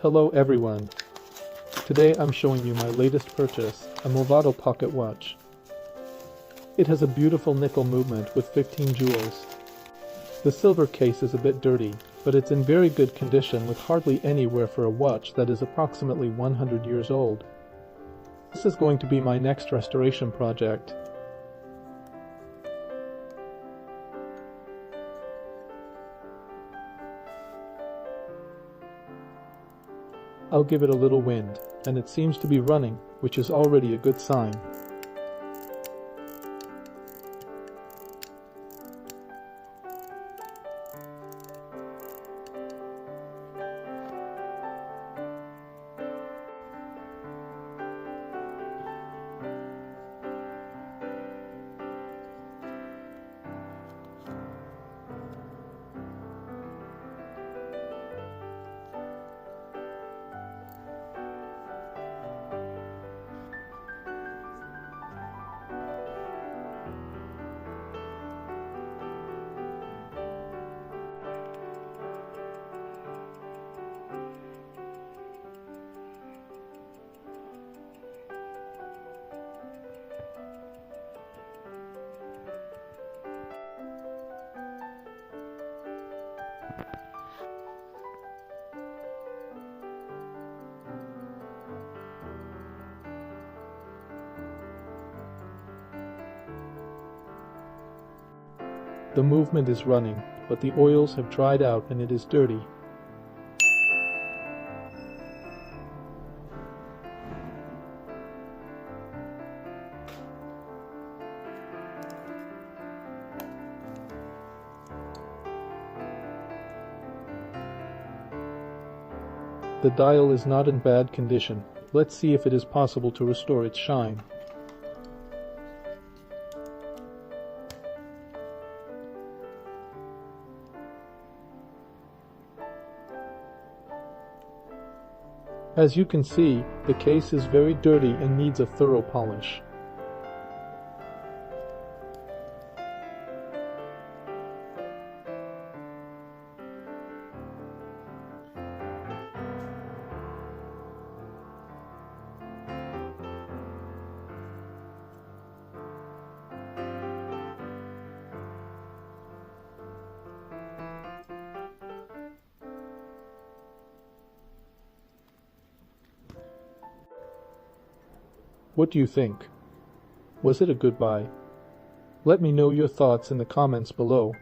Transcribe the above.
Hello everyone. Today I'm showing you my latest purchase, a Movado pocket watch. It has a beautiful nickel movement with 15 jewels. The silver case is a bit dirty, but it's in very good condition with hardly any wear for a watch that is approximately 100 years old. This is going to be my next restoration project. I'll give it a little wind, and it seems to be running, which is already a good sign. The movement is running, but the oils have dried out and it is dirty. The dial is not in bad condition. Let's see if it is possible to restore its shine. As you can see, the case is very dirty and needs a thorough polish. What do you think? Was it a good buy? Let me know your thoughts in the comments below.